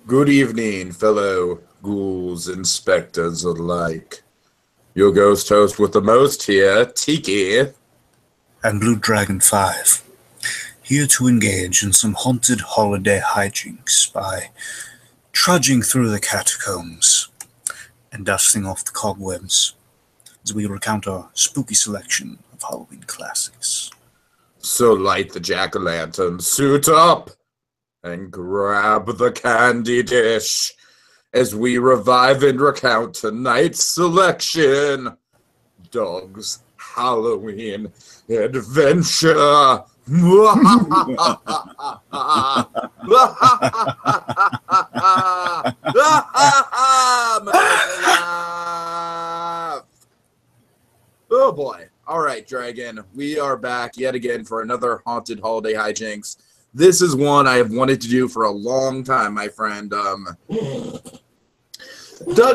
Good evening, fellow ghouls and specters alike. Your ghost host with the most here, Tiki and BlueDragonFive, here to engage in some haunted holiday hijinks by trudging through the catacombs and dusting off the cobwebs as we recount our spooky selection of Halloween classics. So light the jack-o'-lantern, suit up, and grab the candy dish as we revive and recount tonight's selection, Doug's Halloween Adventure. Oh boy. All right, Dragon. We are back yet again for another haunted holiday hijinks. This is one I have wanted to do for a long time, my friend. Doug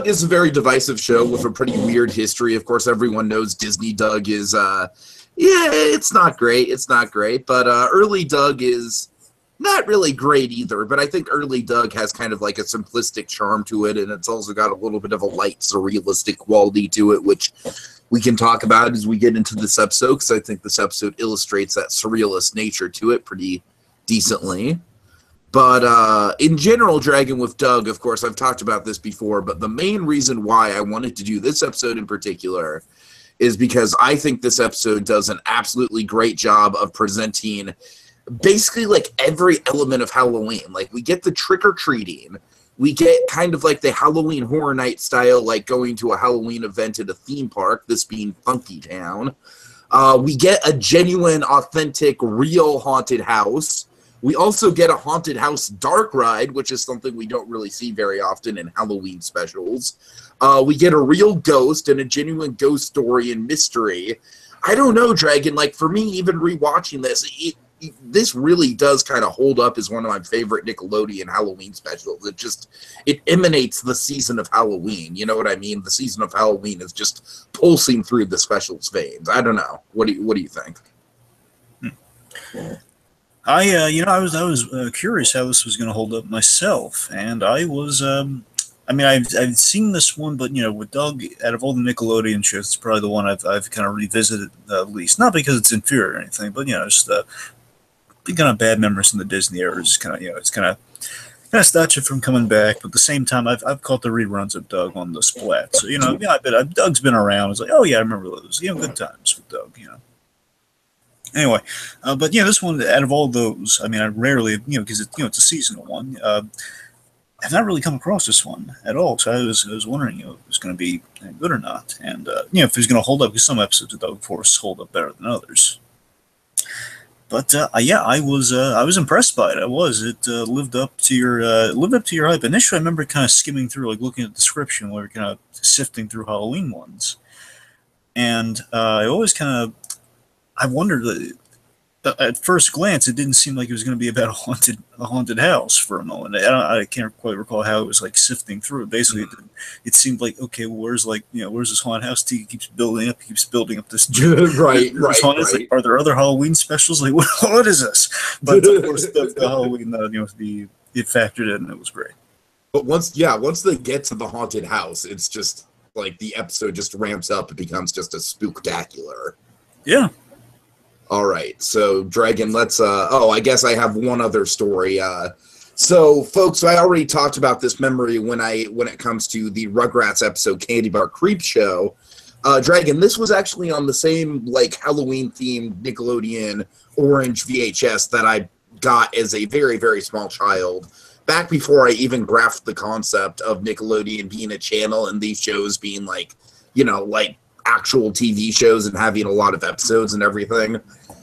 is a very divisive show with a pretty weird history. Of course, everyone knows Disney Doug is, it's not great. It's not great. But early Doug is not really great either. But I think early Doug has kind of like a simplistic charm to it. And it's also got a little bit of a light, surrealistic quality to it, which we can talk about as we get into this episode. Because I think this episode illustrates that surrealist nature to it pretty decently. But in general, Dragon with Doug, of course, I've talked about this before, but the main reason why I wanted to do this episode in particular is because I think this episode does an absolutely great job of presenting basically like every element of Halloween. Like we get the trick-or-treating, we get kind of like the Halloween Horror Night style, like going to a Halloween event at a theme park, this being Funkytown. We get a genuine, authentic, real haunted house. We also get a haunted house dark ride, which is something we don't really see very often in Halloween specials. We get a real ghost and a genuine ghost story and mystery. I don't know, Dragon. Like, for me, even rewatching this, this really does kind of hold up as one of my favorite Nickelodeon Halloween specials. It emanates the season of Halloween. You know what I mean? The season of Halloween is just pulsing through the specials veins. I don't know. What do you think? I was curious how this was going to hold up myself, and I was, I've seen this one, but with Doug, out of all the Nickelodeon shows, it's probably the one I've kind of revisited at least. Not because it's inferior or anything, but just the kind of bad memories in the Disney era. Just kind of it's kind of stopped you from coming back. But at the same time, I've caught the reruns of Doug on the Splat, so I bet Doug's been around. It's like, oh yeah, I remember those. Good times with Doug. Anyway, but this one, out of all those, I rarely, because it's a seasonal one. I've not really come across this one at all, so I was wondering, if it was going to be good or not, and if it was going to hold up, because some episodes of Doug Force hold up better than others. But I was impressed by it. It lived up to your hype. Initially, I remember kind of skimming through, like looking at the description, while we were kind of sifting through Halloween ones, and I always kind of. I wondered, at first glance, it didn't seem like it was going to be about a haunted house for a moment. I can't quite recall how it was like sifting through it. Basically, it seemed like, okay, well, where's this haunted house? He keeps building up this. right. Like, are there other Halloween specials? Like, what is this? But of course, the Halloween, it factored in, and it was great. But once they get to the haunted house, it's just like the episode just ramps up. It becomes just a spooktacular. Yeah. All right, so Dragon, let's I guess I have one other story. So folks, I already talked about this memory when it comes to the Rugrats episode Candy Bar Creep Show. Dragon, this was actually on the same like Halloween themed Nickelodeon orange VHS that I got as a very, very small child, back before I even grasped the concept of Nickelodeon being a channel and these shows being like actual TV shows and having a lot of episodes and everything.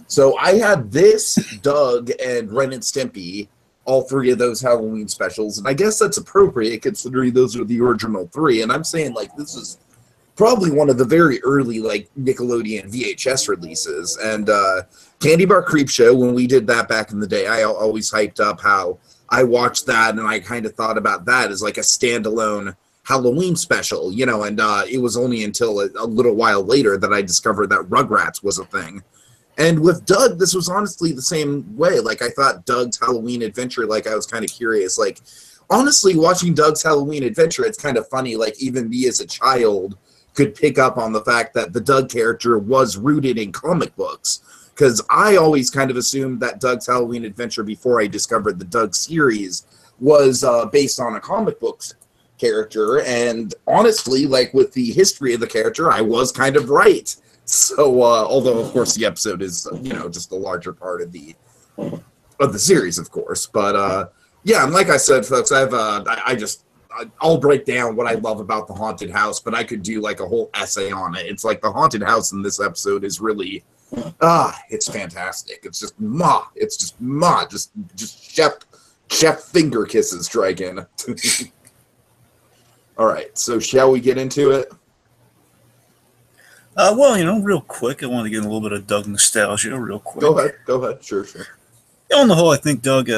So I had this, Doug, and Ren and Stimpy, all three of those Halloween specials, and I guess that's appropriate considering those are the original three, and I'm saying like this is probably one of the very early like Nickelodeon VHS releases. And Candy Bar Creep Show, when we did that back in the day, I always hyped up how I watched that, and I kind of thought about that as like a standalone Halloween special, and it was only until a little while later that I discovered that Rugrats was a thing. And with Doug, this was honestly the same way. Like, I thought Doug's Halloween Adventure, like, I was kind of curious, like, honestly, watching Doug's Halloween Adventure, it's kind of funny. Like, even me as a child could pick up on the fact that the Doug character was rooted in comic books. Because I always kind of assumed that Doug's Halloween Adventure, before I discovered the Doug series, was based on a comic books character. And honestly, like, with the history of the character, I was kind of right. So, although, of course, the episode is, just a larger part of the series, of course. But, yeah, and like I said, folks, I'll break down what I love about the haunted house, but I could do, like, a whole essay on it. It's like the haunted house in this episode is really, it's fantastic. It's just just chef finger kisses, Dragon. All right, so shall we get into it? Well, real quick, I want to get a little bit of Doug nostalgia real quick. Go ahead. Sure. On the whole, I think Doug,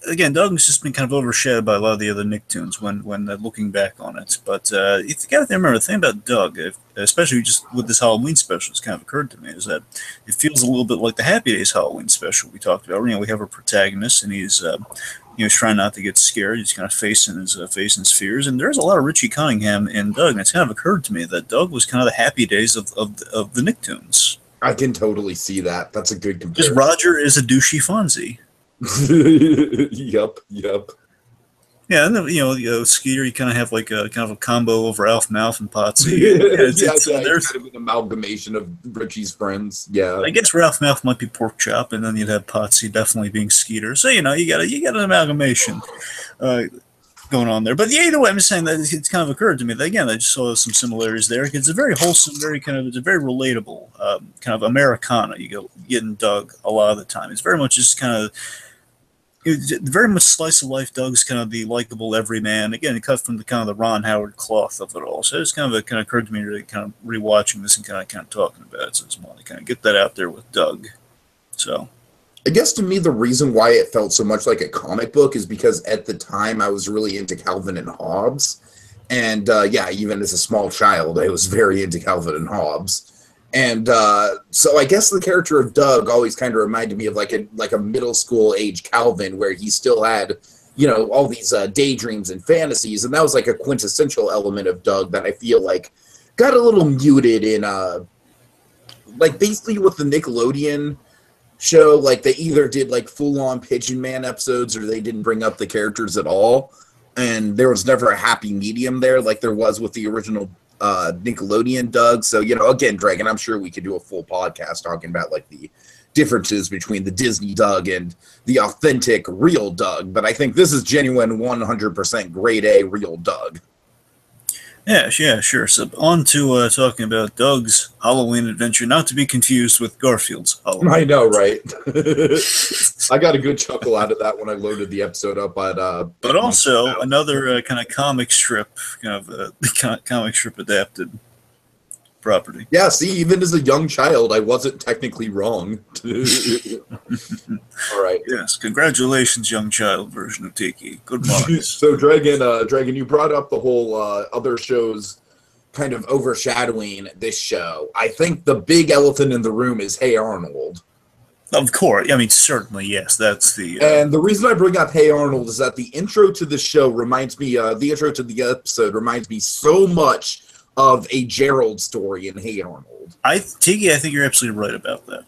again, Doug has just been kind of overshadowed by a lot of the other Nicktoons when looking back on it. But you got to remember, the thing about Doug, especially just with this Halloween special, it's kind of occurred to me, is that it feels a little bit like the Happy Days Halloween special we talked about. We have a protagonist, and he's trying not to get scared. He's kind of facing his fears. And there's a lot of Richie Cunningham in Doug, and it's kind of occurred to me that Doug was kind of the Happy Days of the Nicktoons. I can totally see that. That's a good comparison. Just Roger is a douchey Fonzie. Yep. Yeah, and then, Skeeter, you kind of have like a combo of Ralph Malph and Potsy. It's kind of an amalgamation of Richie's friends. Yeah, I guess Ralph Malph might be Pork Chop, and then you'd have Potsy definitely being Skeeter. So you got an amalgamation going on there. But yeah, either way, I'm just saying that it's kind of occurred to me that, again, I just saw some similarities there. It's a very wholesome, it's a very relatable kind of Americana you get in Doug a lot of the time. It's very much just kind of very much slice of life. Doug's kind of the likable everyman. Again, cut from the kind of the Ron Howard cloth of it all. So it's kind of occurred to me to kind of rewatching this and kind of talking about it. So it's more to kind of get that out there with Doug. So I guess to me, the reason why it felt so much like a comic book is because at the time I was really into Calvin and Hobbes. And even as a small child, I was very into Calvin and Hobbes. And so I guess the character of Doug always kind of reminded me of like a middle school age Calvin, where he still had, all these daydreams and fantasies. And that was like a quintessential element of Doug that I feel like got a little muted in, like, basically with the Nickelodeon show. Like, they either did like full-on Pigeon Man episodes, or they didn't bring up the characters at all, and there was never a happy medium there like there was with the original Nickelodeon Doug. So, again, Dragon, I'm sure we could do a full podcast talking about like the differences between the Disney Doug and the authentic real Doug, but I think this is genuine 100% grade A real Doug. Yeah, sure. So on to talking about Doug's Halloween Adventure, not to be confused with Garfield's Halloween. I know, right? I got a good chuckle out of that when I loaded the episode up. But also another kind of comic strip, comic strip adapted property. Yeah, see, even as a young child, I wasn't technically wrong. All right. Yes, congratulations, young child version of Tiki. Good morning. So, Dragon, you brought up the whole other shows kind of overshadowing this show. I think the big elephant in the room is Hey Arnold. Of course. I mean, certainly, yes. That's the... And the reason I bring up Hey Arnold is that the intro to the show reminds me, the intro to the episode reminds me so much of a Gerald story in Hey Arnold. Tiki, I think you're absolutely right about that.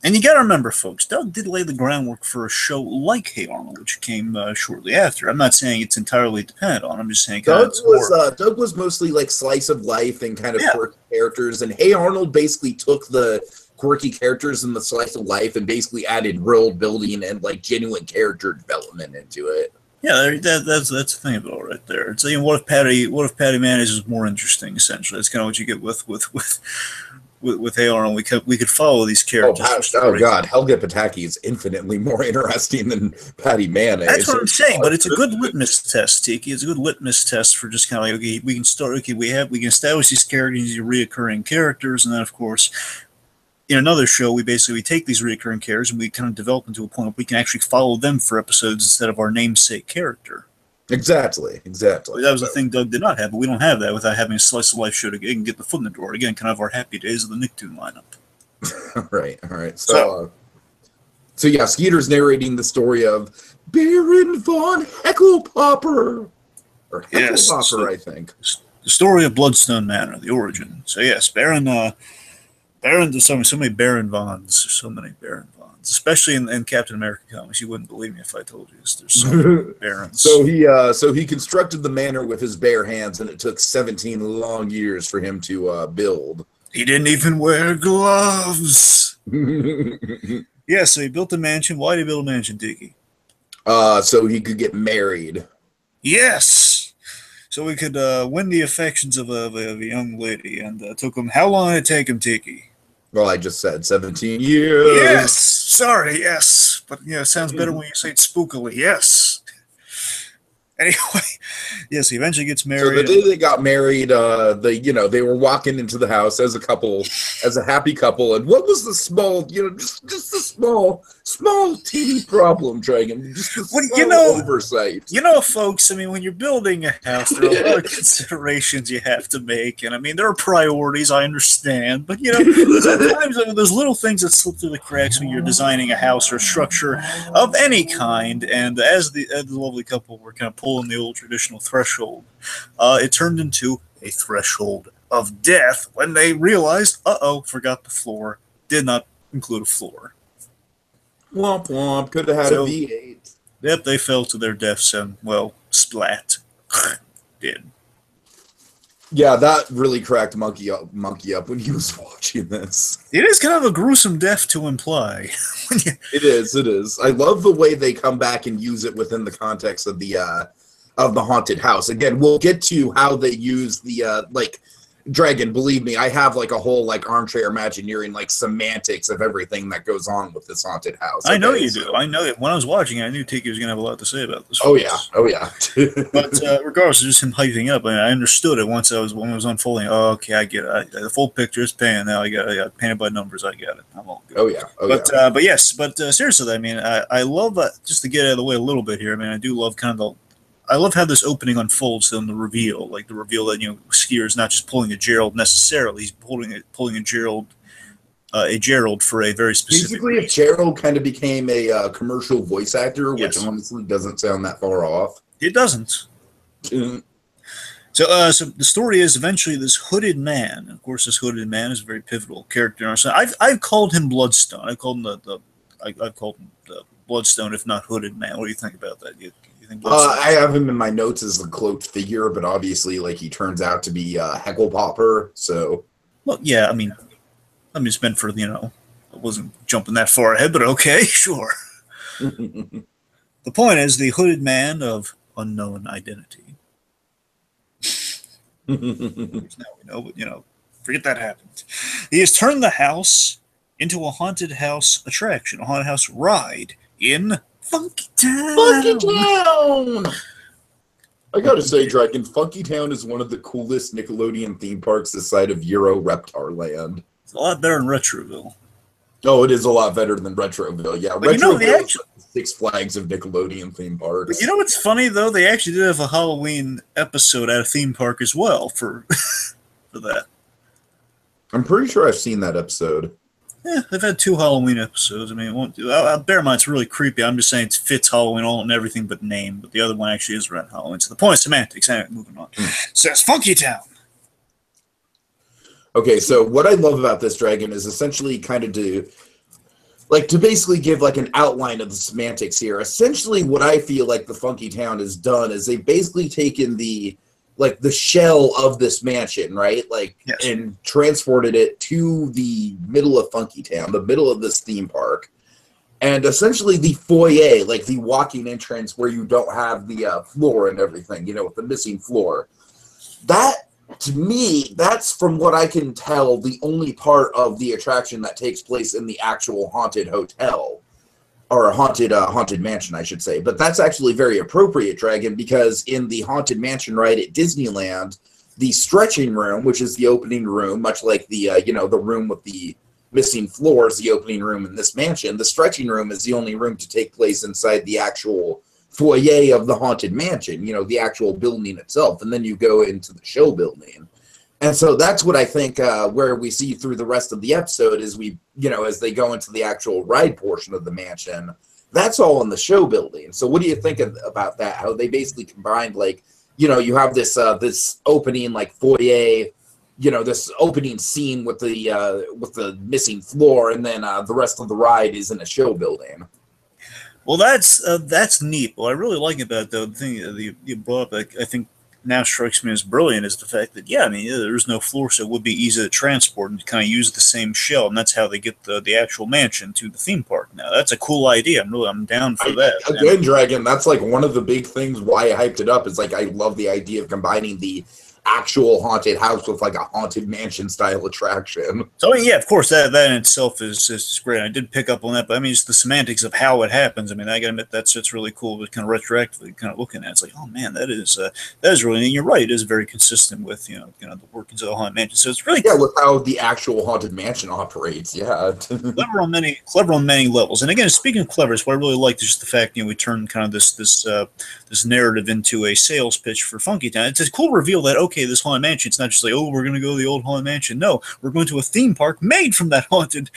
And you got to remember, folks, Doug did lay the groundwork for a show like Hey Arnold, which came shortly after. I'm not saying it's entirely dependent on. I'm just saying Doug was mostly like slice of life and kind of quirky characters, and Hey Arnold basically took the quirky characters in the slice of life and basically added world building and like genuine character development into it. Yeah, that's the thing about it right there. It's what if Patty Mayonnaise is more interesting? Essentially, that's kind of what you get with Hey Arnold. We could follow these characters. Oh God, Helga Pataki is infinitely more interesting than Patty Mayonnaise. That's what I'm saying. But it's a good litmus test, Tiki. It's a good litmus test for just kind of like, okay, we can start. Okay, we can establish these characters, these reoccurring characters, and then of course, in another show, we take these recurring characters and we kind of develop them to a point where we can actually follow them for episodes instead of our namesake character. Exactly. That was the thing Doug did not have, but we don't have that without having a slice of life show to get the foot in the door. Again, kind of our Happy Days of the Nicktoon lineup. All right. So yeah, Skeeter's narrating the story of Baron von Hecklepopper. Or Yes, Hecklepopper, so I think. the story of Bloodstone Manor, the origin. So yes, Baron, there's so many Baron Vons, so many Baron Vons, especially in Captain America comics. You wouldn't believe me if I told you this. There's so many Barons. So he constructed the manor with his bare hands, and it took 17 long years for him to build. He didn't even wear gloves. Yeah, so he built a mansion. Why did he build a mansion, Tiki? So he could get married. Yes. So he could win the affections of a young lady, and took him. How long did it take him, Tiki? Well, I just said 17 years. Yes. Sorry. Yes, but it sounds better when you say it spookily. Yes. Anyway, yes, he eventually gets married. So the day they got married, they were walking into the house as a couple, as a happy couple. And what was the small, just the small teeny problem, Dragon? Just the small oversight. Folks, when you're building a house, there are a lot of considerations you have to make. And, there are priorities, I understand. But, sometimes there's little things that slip through the cracks when you're designing a house or a structure of any kind. And as the lovely couple were kind of pulling the old traditional threshold, it turned into a threshold of death when they realized, forgot the floor, did not include a floor. Womp womp, could have had a V8. Yep, they fell to their deaths and, splat. Did. Yeah, that really cracked Monkey up when he was watching this. It is kind of a gruesome death to imply. It is. I love the way they come back and use it within the context of the haunted house. Again, we'll get to how they use the Dragon, believe me, I have a whole armchair imagineering semantics of everything that goes on with this haunted house. I know you do. I know it. When I was watching it, I knew Tiki was going to have a lot to say about this. Oh yeah. But regardless of just him hyping up, I understood it when it was unfolding. Oh, okay, I get it. The full picture is pan now. I got it. Painted by numbers. I get it. I'm all good. Oh yeah. But seriously, I love just to get out of the way a little bit here. I do love I love how this opening unfolds in the reveal, the reveal that Skier is not just pulling a Gerald necessarily; he's pulling a Gerald for a very specific. Basically, if Gerald kind of became a commercial voice actor, which honestly doesn't sound that far off. It doesn't. So the story is eventually this hooded man. And of course, this hooded man is a very pivotal character in our story. I've called him Bloodstone. I've called him the Bloodstone, if not hooded man. What do you think about that? I have him in my notes as the cloaked figure, but obviously, he turns out to be Hecklepopper. So, well, yeah, it's meant for I wasn't jumping that far ahead, but okay, sure. The point is, the hooded man of unknown identity. Now we know, but forget that happened. He has turned the house into a haunted house attraction, a haunted house ride in Funkytown! Funkytown! I gotta say, Dragon, Funkytown is one of the coolest Nickelodeon theme parks this side of Euro Reptar Land. It's a lot better than Retroville. Oh, it is a lot better than Retroville. Yeah, but Retroville is like Six Flags of Nickelodeon theme parks. But what's funny, though? They actually did have a Halloween episode at a theme park as well for that. I'm pretty sure I've seen that episode. Yeah, they've had 2 Halloween episodes. Bear in mind, it's really creepy. I'm just saying it fits Halloween all and everything but name. But the other one actually is around Halloween. So the point is semantics. Anyway, moving on. Says Funkytown. Okay, so what I love about this, Dragon, is essentially kind of to basically give an outline of the semantics here. Essentially, what I feel like the Funkytown has done is they've basically taken the shell of this mansion, right? Yes. And transported it to the middle of Funkytown, the middle of this theme park. And essentially the foyer, the walking entrance where you don't have the floor and everything, with the missing floor. That, to me, that's from what I can tell, the only part of the attraction that takes place in the actual haunted hotel. Or a haunted mansion, I should say. But that's actually very appropriate, Dragon, because in the Haunted Mansion ride at Disneyland, the stretching room, which is the opening room, much like the the room with the missing floors, the opening room in this mansion, the stretching room is the only room to take place inside the actual foyer of the Haunted Mansion, the actual building itself. And then you go into the show building. And so that's what I think where we see through the rest of the episode is as they go into the actual ride portion of the mansion, that's all in the show building. So what do you think about that? How they basically combined, like, you know, you have this this opening like foyer, you know, this opening scene with the missing floor, and then the rest of the ride is in a show building. Well, that's neat. What I really like about the thing that you brought up, I think now strikes me as brilliant, is the fact that, yeah, I mean, there's no floor, so it would be easy to transport and kind of use the same shell, and that's how they get the actual mansion to the theme park. Now, that's a cool idea. I'm down for that. Again, Dragon, that's like one of the big things why I hyped it up. Is like I love the idea of combining the actual haunted house with like a haunted mansion style attraction. So yeah, of course that in itself is great. I did pick up on that, but I mean, it's the semantics of how it happens. I mean, I gotta admit it's really cool, but kind of retroactively kind of looking at it, it's like, oh man, that is really. And you're right, it is very consistent with the workings of the haunted mansion. So it's really cool. With how the actual haunted mansion operates. Yeah, clever on many levels. And again, speaking of clever, what I really liked is just the fact we turned kind of this narrative into a sales pitch for Funkytown. It's a cool reveal that okay, this haunted mansion, it's not just like, oh, we're going to go to the old haunted mansion. No, we're going to a theme park made from that haunted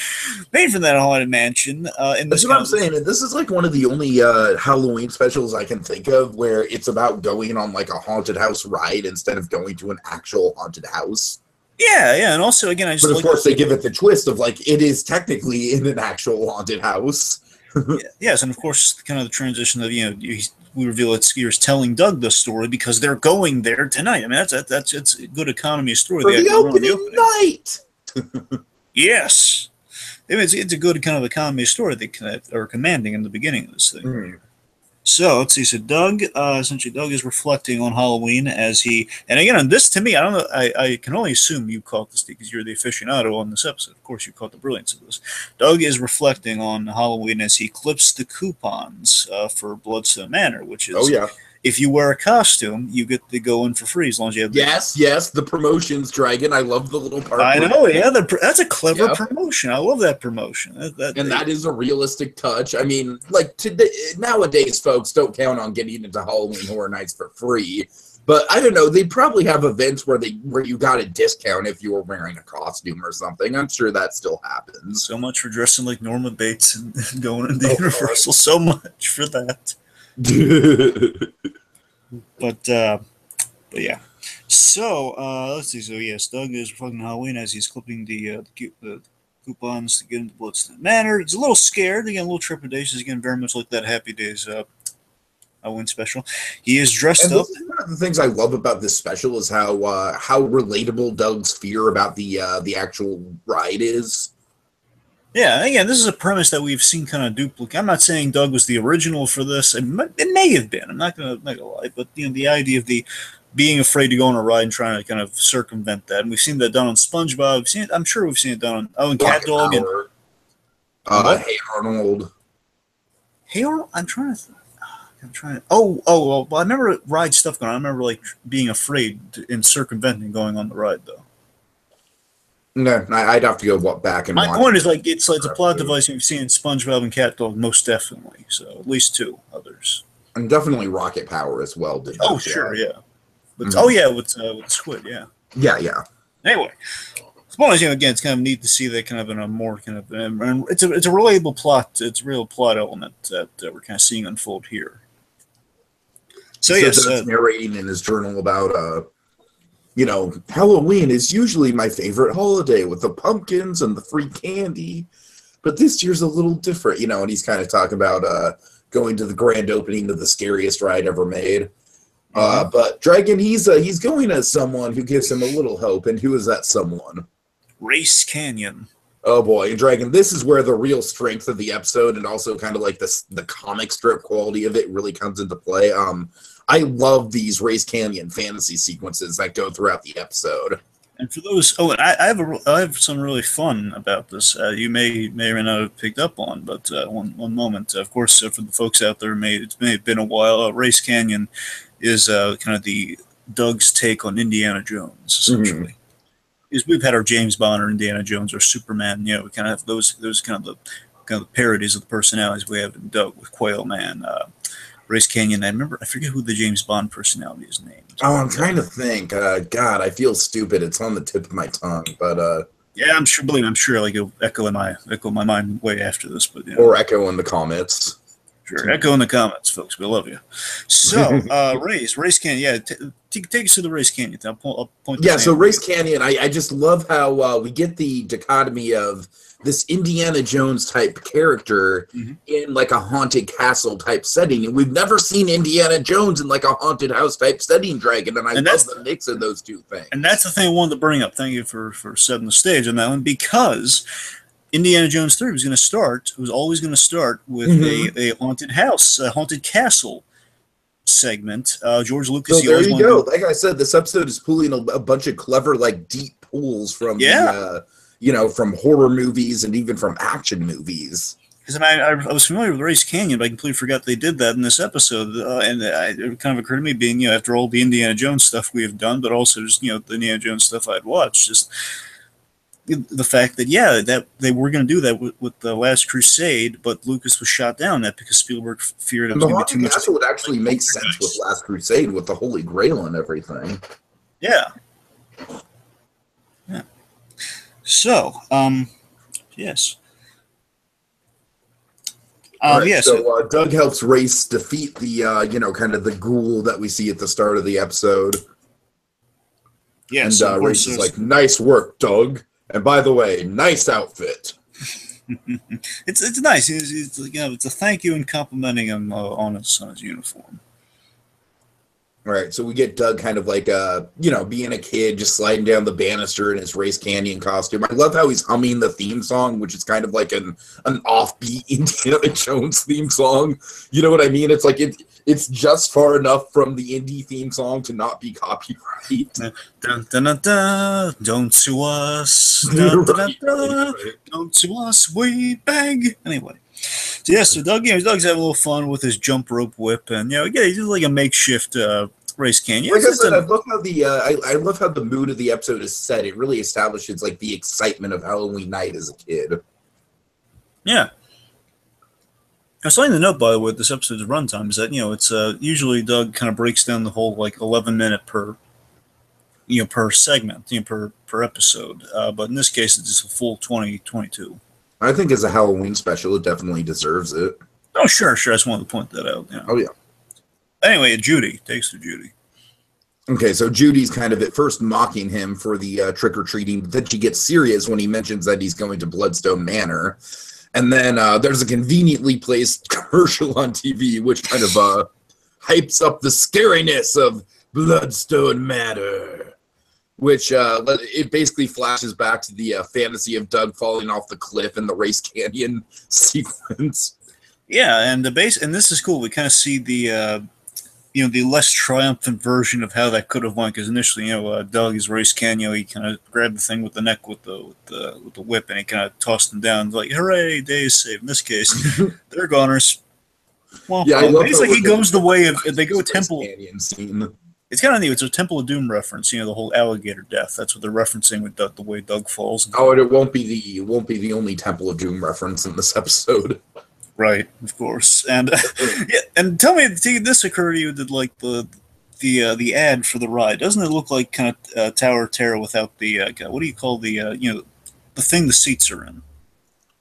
mansion. That's what I'm saying. And this is like one of the only Halloween specials I can think of where it's about going on like a haunted house ride instead of going to an actual haunted house. Yeah, and also again, I just. But of course, they give it the twist of like it is technically in an actual haunted house. Yes, and of course, kind of the transition of we reveal that Skier's telling Doug the story because they're going there tonight. I mean, that's it's a good economy of story. For the opening night. Yes, it's a good kind of economy of story they are commanding in the beginning of this thing. Mm. So let's see. So Doug, essentially, Doug is reflecting on Halloween as he, and again, on this to me, I don't know. I can only assume you caught this because you're the aficionado on this episode. Of course, you caught the brilliance of this. Doug is reflecting on Halloween as he clips the coupons for Bloodstone Manor, which is, if you wear a costume, you get to go in for free as long as you have. Yes, the promotions, Dragon. I love the little part. I know, yeah, that's a clever promotion. I love that promotion. That is a realistic touch. I mean, like today, nowadays, folks don't count on getting into Halloween Horror Nights for free. But I don't know. They probably have events where you got a discount if you were wearing a costume or something. I'm sure that still happens. So much for dressing like Norma Bates and going into Universal. So much for that. But yeah. So let's see. So yes, Doug is reflecting Halloween as he's clipping the coupons to get into Bloodstone Manor. He's a little scared. Again, a little trepidatious. Again, very much like that Happy Days Halloween special. He is dressed up. One of the things I love about this special is how relatable Doug's fear about the actual ride is. Yeah, again, this is a premise that we've seen kind of duplicate. I'm not saying Doug was the original for this. It may have been. I'm not gonna lie, but the idea of the being afraid to go on a ride and trying to kind of circumvent that, and we've seen that done on SpongeBob. We've seen it. I'm sure we've seen it done on Cat Dog and Hey Arnold. Hey Arnold. I'm trying to. Well, I remember ride stuff going on. I remember like being afraid and circumventing going on the ride though. No, I'd have to go back and watch. My point is like it's a plot device you've seen in SpongeBob and Cat Dog most definitely. So at least two others. And definitely Rocket Power as well. Sure, yeah. But, with Squid, yeah. Yeah. Anyway, the point is, again, it's kind of neat to see that kind of in a more kind of, and it's a relatable plot. It's a real plot element that we're kind of seeing unfold here. So yes, narrating in his journal about Halloween is usually my favorite holiday with the pumpkins and the free candy, but this year's a little different, and he's kind of talking about going to the grand opening of the scariest ride ever made. But Dragon, he's going as someone who gives him a little hope, and who is that someone? Race Canyon. Oh boy, and Dragon, this is where the real strength of the episode and also kind of like the comic strip quality of it really comes into play. I love these Race Canyon fantasy sequences that go throughout the episode. And for those, I have something really fun about this. You may or may not have picked up on, but one moment, of course, for the folks out there, it may have been a while. Race Canyon is kind of the Doug's take on Indiana Jones, essentially. Mm-hmm. Because we've had our James Bond or Indiana Jones or Superman, we kind of have those kind of the parodies of the personalities we have in Doug with Quail Man. Race Canyon. I forget who the James Bond personality is named. Oh, I'm trying to think. God, I feel stupid. It's on the tip of my tongue, but yeah, I'm sure. I'm sure. Like it'll echo in my mind way after this, but or echo in the comments. Sure. Echo in the comments, folks. We love you. So, Race Canyon. Yeah, take us to the Race Canyon. I'll point yeah, so Race Canyon, I just love how we get the dichotomy of this Indiana Jones type character in like a haunted castle type setting. And we've never seen Indiana Jones in like a haunted house type setting, Dragon. And I love the mix of those two things. And that's the thing I wanted to bring up. Thank you for setting the stage on that one, because Indiana Jones 3 was always going to start with a haunted house, a haunted castle segment. George Lucas. So there you go. Like I said, this episode is pulling a bunch of clever, like deep pulls from from horror movies and even from action movies. Because I was familiar with Race Canyon, but I completely forgot they did that in this episode. And it kind of occurred to me, being after all the Indiana Jones stuff we have done, but also just the Indiana Jones stuff I'd watched, just the fact that that they were going to do that with the Last Crusade, but Lucas was shot down that because Spielberg feared it was going to be too much. The would actually make sense with Last Crusade with the Holy Grail and everything. Yeah. So, yes. So Doug helps Race defeat the kind of the ghoul that we see at the start of the episode. Yes, and Race is like, "Nice work, Doug. And by the way, nice outfit." It's nice. It's a thank you and complimenting him on his uniform. All right, so we get Doug kind of like being a kid, just sliding down the banister in his Race Canyon costume. I love how he's humming the theme song, which is kind of like an offbeat Indiana Jones theme song. You know what I mean? It's like it's just far enough from the indie theme song to not be copyright. Dun, dun, dun, dun, don't sue us. Dun, dun, dun, dun, don't sue us. We beg. Anyway. So Doug's having a little fun with his jump rope whip, and he's just like a makeshift Race Canyon. Like I said, I love how I love how the mood of the episode is set. It really establishes like the excitement of Halloween night as a kid. Yeah. I was something to note, by the way, with this episode's runtime is that it's usually Doug kind of breaks down the whole like 11-minute per segment, per episode, but in this case it's just a full 22. I think as a Halloween special, it definitely deserves it. Oh, sure. I just wanted to point that out. Yeah. Oh, yeah. Anyway, Judy. Takes to Judy. Okay, so Judy's kind of at first mocking him for the trick-or-treating, but then she gets serious when he mentions that he's going to Bloodstone Manor. And then there's a conveniently placed commercial on TV, which kind of hypes up the scariness of Bloodstone Manor. Which it basically flashes back to the fantasy of Doug falling off the cliff in the Race Canyon sequence. Yeah, and this is cool. We kind of see the the less triumphant version of how that could have went, because initially, Doug is Race Canyon. He kind of grabbed the thing with the neck with the whip, and he kind of tossed him down, like, "Hooray, day is saved." In this case, they're goners. Well, yeah, I love basically he goes the way of they go Temple Canyon scene. It's kind of neat. It's a Temple of Doom reference. The whole alligator death. That's what they're referencing with the way Doug falls. Oh, and it won't be the only Temple of Doom reference in this episode. Right, of course. And and tell me, this occurred to you that like the ad for the ride, doesn't it look like kind of Tower of Terror without the what do you call the the thing the seats are in?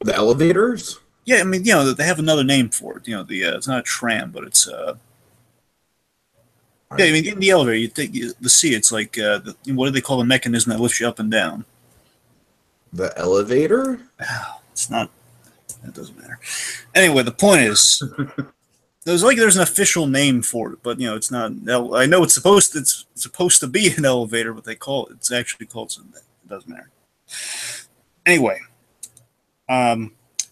The elevators? Yeah, I mean they have another name for it. It's not a tram, but it's yeah, I mean, in the elevator, you take the seat. It's like, what do they call the mechanism that lifts you up and down? The elevator? It's not. That doesn't matter. Anyway, the point is, there's an official name for it, but it's not. I know it's supposed to be an elevator, but it's actually called something. It doesn't matter. Anyway,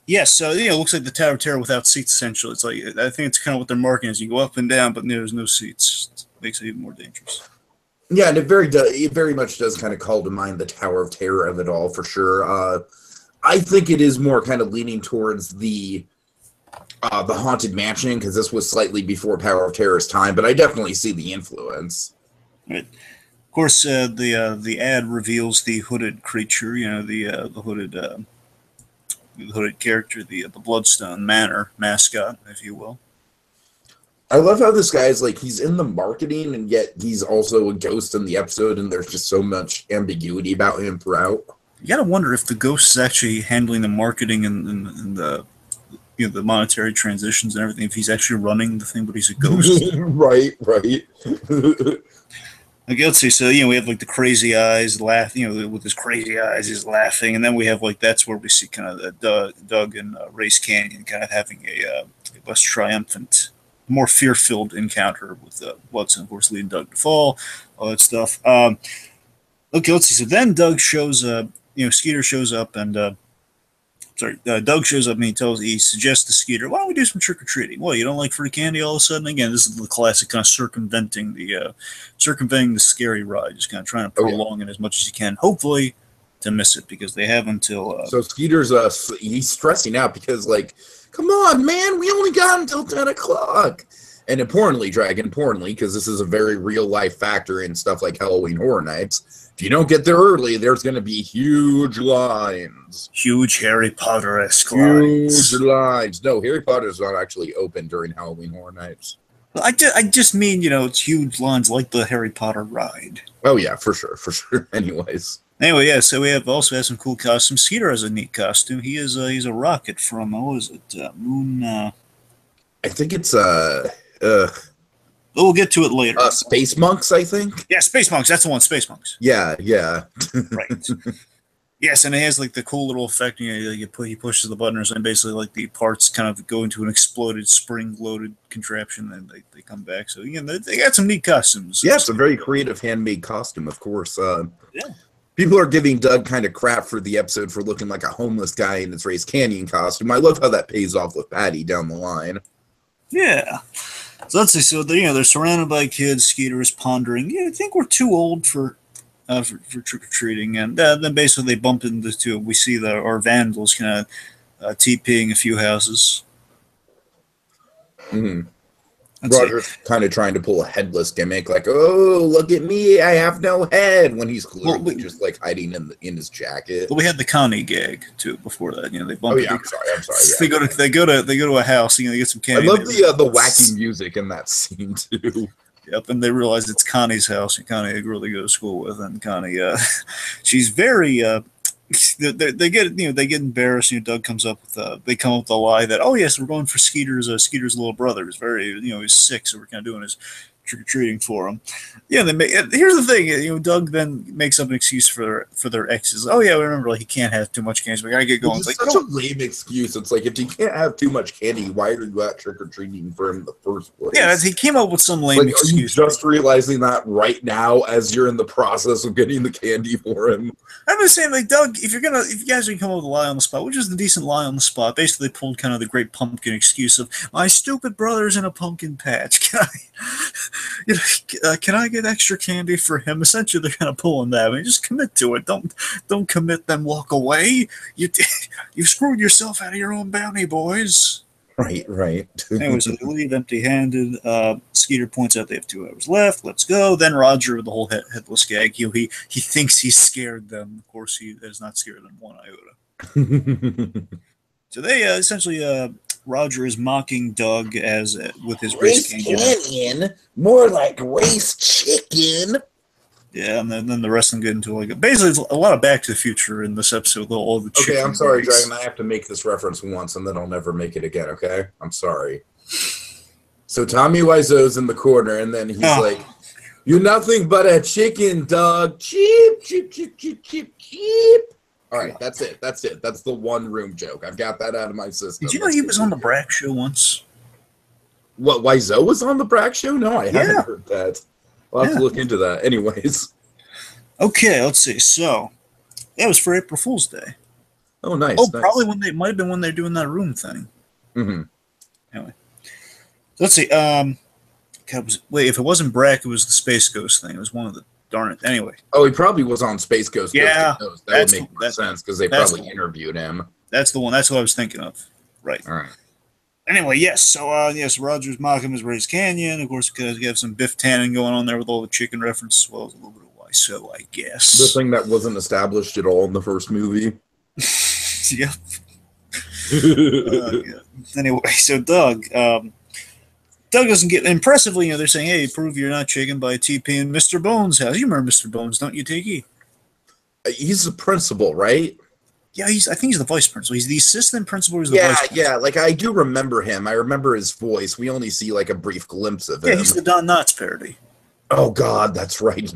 yes, so it looks like the Tower of Terror without seats. Essentially, it's like I think it's kind of what they're marketing is. You go up and down, but there's no seats. Makes it even more dangerous. Yeah, and it very much does kind of call to mind the Tower of Terror of it all, for sure. I think it is more kind of leaning towards the Haunted Mansion, because this was slightly before Tower of Terror's time, but I definitely see the influence. Right. Of course, the ad reveals the hooded creature, the hooded character, the Bloodstone Manor mascot, if you will. I love how this guy is like, he's in the marketing, and yet he's also a ghost in the episode, and there's just so much ambiguity about him throughout. You gotta wonder if the ghost is actually handling the marketing and the the monetary transitions and everything, if he's actually running the thing, but he's a ghost. Right. Okay, let's see. So we have like the crazy eyes laugh. With his crazy eyes, he's laughing, and then we have like that's where we see kind of Doug and Race Canyon kind of having a less triumphant, more fear-filled encounter with Bloodstone, of course, leading Doug to fall, all that stuff. Okay, let's see. So then Doug shows up. Skeeter shows up, and Doug shows up and he suggests to Skeeter, why don't we do some trick-or-treating? Well, you don't like free candy all of a sudden? Again, this is the classic kind of circumventing the scary ride, just kind of trying to prolong it as much as you can, hopefully to miss it, because they have until... So Skeeter's, he's stressing out because, like, come on, man, we only got until 10 o'clock. And importantly, because this is a very real-life factor in stuff like Halloween Horror Nights, if you don't get there early, there's going to be huge lines. Huge Harry Potter-esque lines. Huge lines. No, Harry Potter's not actually open during Halloween Horror Nights. I just mean, it's huge lines like the Harry Potter ride. Oh, yeah, for sure. Anyways. Anyway, yeah, so we also have some cool costumes. Skeeter has a neat costume. He's a rocket from, what was it, Moon... I think it's, we'll get to it later. Space Monks, I think? Yeah, Space Monks. That's the one, Space Monks. Yeah. Right. Yes, and it has like the cool little effect. He pushes the buttons, and basically like the parts kind of go into an exploded spring-loaded contraption, and they come back. So they got some neat costumes. Yeah, it's a very creative handmade costume, of course. Yeah. People are giving Doug kind of crap for the episode for looking like a homeless guy in his Race Canyon costume. I love how that pays off with Patty down the line. Yeah. So let's see. So they're surrounded by kids. Skeeter is pondering. I think we're too old for trick or treating, and then basically they bump into two. We see our vandals kind of TPing a few houses. Mm-hmm. Roger's kind of trying to pull a headless gimmick, like, "Oh, look at me, I have no head," when he's clearly just like hiding in his jacket. Well, we had the Connie gag too before that. They bump. Oh yeah, I'm sorry. Yeah. They go to a house. They get some candy. I love the wacky music in that scene too. Yep, and they realize it's Connie's house, and Connie a girl they go to school with, and Connie, she's very. They get embarrassed. Doug comes up with they come up with a lie that, oh yes, we're going for Skeeter's little brother. He's very he's sick, so we're kind of doing his trick or treating for him. Yeah, here's the thing. Doug then makes up an excuse for their exes. Oh yeah, remember, like, he can't have too much candy, so we gotta get going. It's like such a lame excuse. It's like, if you can't have too much candy, why are you out trick or treating for him in the first place? Yeah, he came up with some lame excuse. Are you just realizing that right now as you're in the process of getting the candy for him? I'm just saying, like, Doug, if you guys are gonna come up with a lie on the spot, which is the decent lie on the spot, basically they pulled kind of the great pumpkin excuse of, my stupid brother's in a pumpkin patch. Can I get extra candy for him? Essentially, they're kind of pulling that. I mean, just commit to it. Don't commit, then walk away. You screwed yourself out of your own bounty, boys. Right. Anyways, so they leave empty-handed. Skeeter points out they have 2 hours left. Let's go. Then Roger, with the whole headless gag, he thinks he's scared them. Of course, he has not scared them one iota. So they essentially, Roger is mocking Doug with his Race Canyon, more like Race Chicken. Yeah, and then the rest of them get into basically a lot of Back to the Future in this episode with all the chicken. Okay, I'm sorry, Dragon. I have to make this reference once, and then I'll never make it again. Okay, I'm sorry. So Tommy Wiseau's in the corner, and then he's like, "You're nothing but a chicken, Doug. Cheap. All right, that's it. That's the one room joke. I've got that out of my system. Did you know he was on the Brack show once? What, Wiseau was on the Brack show? No, I haven't heard that. I'll have to look into that. Anyways. Okay, let's see. So, it was for April Fool's Day. Oh, nice. Oh, nice. Probably might have been when they're doing that room thing. Mm-hmm. Anyway. Let's see. If it wasn't Brack, it was the Space Ghost thing. It was one of the, darn it. Anyway. Oh, he probably was on Space Ghost. Yeah. That would make more sense, because they probably interviewed him. That's the one. That's what I was thinking of. Right. All right. Anyway, yes. So, yes, Roger's mocking his Race Canyon. Of course, because you have some Biff Tannen going on there with all the chicken references, as well as a little bit of Wiseau, I guess. The thing that wasn't established at all in the first movie. Yep. Yeah. Anyway, so Doug doesn't get, impressively, they're saying, hey, prove you're not chicken by TP in Mr. Bones' house. You remember Mr. Bones, don't you, Tiki? He's the principal, right? Yeah, I think he's the vice principal. He's the assistant principal. He's the Yeah, vice principal. yeah. Like I do remember him. I remember his voice. We only see like a brief glimpse of Yeah, him. he's the Don Knotts parody. Oh God, that's right.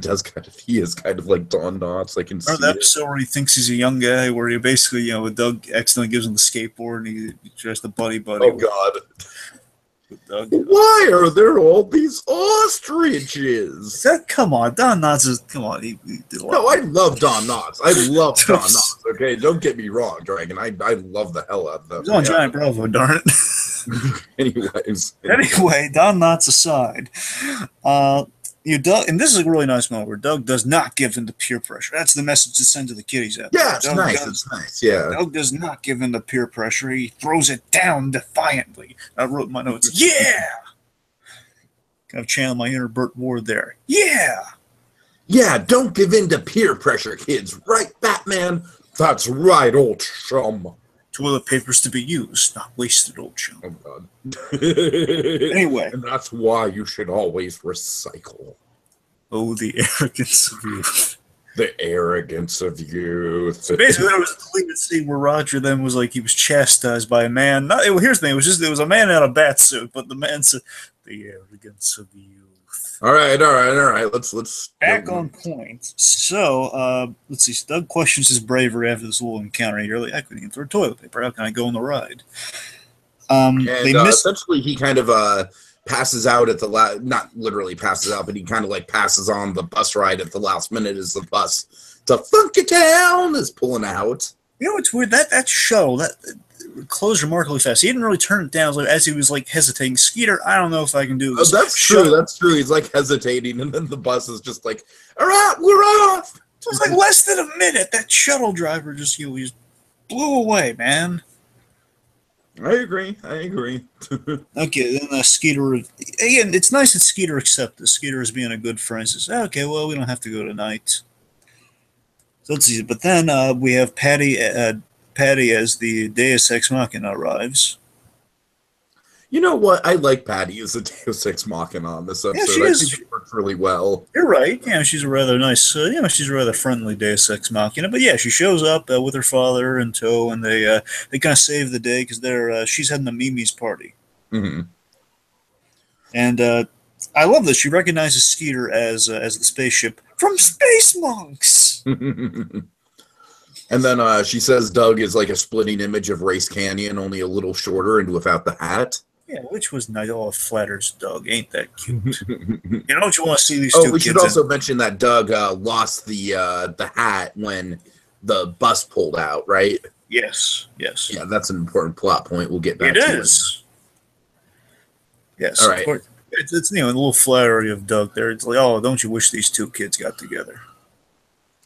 He is kind of like Don Knotts. I can Remember see the it. episode where he thinks he's a young guy, where he basically, Doug accidentally gives him the skateboard, and he tries to buddy Oh with God. Doug. Why are there all these ostriches? Come on, Don Knotts is he did a lot. No, I love Don Knotts. I love Don Knotts. Okay, don't get me wrong, Dragon. I love the hell out of them. He's on Giant Bravo, darn it. Anyway, Don Knotts aside, Doug, and this is a really nice moment where Doug does not give in to peer pressure. That's the message to send to the kiddies out there. Yeah, it's nice. It's nice. Yeah. Doug does not give in to peer pressure. He throws it down defiantly. I wrote in my notes, yeah! Kind of channel my inner Burt Ward there. Yeah! Yeah, don't give in to peer pressure, kids. Right, Batman? That's right, old chum. Toilet paper's to be used, not wasted, old chum. Oh, God. Anyway. And that's why you should always recycle. Oh, the arrogance of youth. The arrogance of youth. So basically, there was a deleted scene where Roger then was like he was chastised by a man. Here's the thing: it was a man in a bat suit, but the man said, "The arrogance of youth." All right. Let's back on point. So let's see. Doug questions his bravery after this little encounter. You're like, I couldn't even throw toilet paper. How can I go on the ride? Essentially, he kind of passes out at the not literally passes out, but he kind of like passes on the bus ride at the last minute as the bus to Funkytown is pulling out. You know what's weird? That shuttle that closed remarkably fast. He didn't really turn it down as he was like hesitating. Skeeter, I don't know if I can do this. Oh, that's true. That's true. He's like hesitating, and then the bus is just like, "All right, we're off." It was like less than a minute. That shuttle driver just he blew away, man. I agree. Okay, then Skeeter, again, it's nice that Skeeter accepts this. Skeeter is being a good friend. Says, okay, well, we don't have to go tonight. So let's see. But then we have Patty as the Deus Ex Machina arrives. You know what? I like Patty as a Deus Ex Machina on this episode. Yeah, I think it works really well. You're right. Yeah, she's a rather nice, she's a rather friendly Deus Ex Machina. But yeah, she shows up with her father in tow, and they kind of save the day because she's heading to Mimi's party. Mm-hmm. And I love this. She recognizes Skeeter as the spaceship from Space Monks. And then she says Doug is like a splitting image of Race Canyon, only a little shorter and without the hat. Yeah, which was nice. Oh, it flatters Doug. Ain't that cute? You know what you want to see these two kids. We should also mention that Doug lost the hat when the bus pulled out, right? Yes. Yeah, that's an important plot point. We'll get back to it. It is. Yes. All right. It's a little flattery of Doug there. It's like, oh, don't you wish these two kids got together?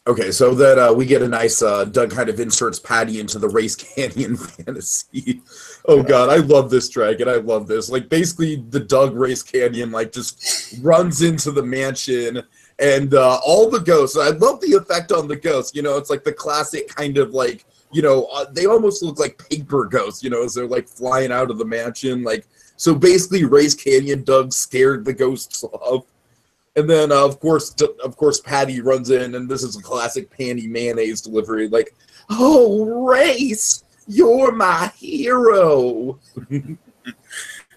Okay, so that we get a nice Doug kind of inserts Patty into the Race Canyon fantasy. Oh God, I love this dragon. I love this. Like basically, the Doug Race Canyon like just runs into the mansion, and all the ghosts. I love the effect on the ghosts. It's like the classic kind of like they almost look like paper ghosts. As they're like flying out of the mansion. Like so, basically, Race Canyon Doug scared the ghosts off. And then, of course, Patty runs in, and this is a classic Panty Mayonnaise delivery. Like, oh, Race, you're my hero.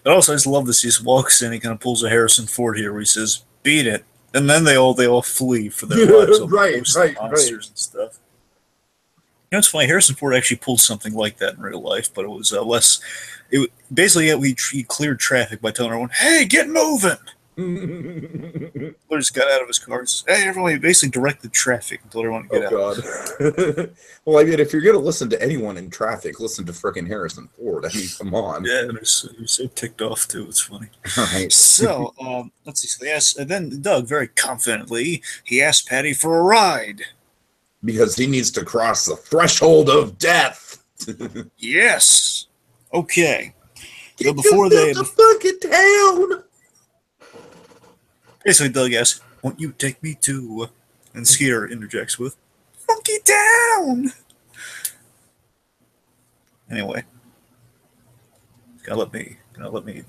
Also, I just love this. He just walks in, he kind of pulls a Harrison Ford here where he says, beat it. And then they all flee for their lives. Right. Monsters and stuff. It's funny. Harrison Ford actually pulled something like that in real life, but it was less. Basically, he cleared traffic by telling everyone, hey, get moving. He just got out of his car and says, hey, everyone, he basically directed traffic and told everyone to get out. God. Well, I mean, if you're going to listen to anyone in traffic, listen to frickin' Harrison Ford. I mean, come on. Yeah, they're so ticked off, too. It's funny. Right. So, let's see. So then Doug, very confidently, he asked Patty for a ride. Because he needs to cross the threshold of death. Yes. Okay. So before they... to Funkytown! Basically, Doug asks, won't you take me to... And Skeeter interjects with, Funkytown! Anyway. Gotta let me...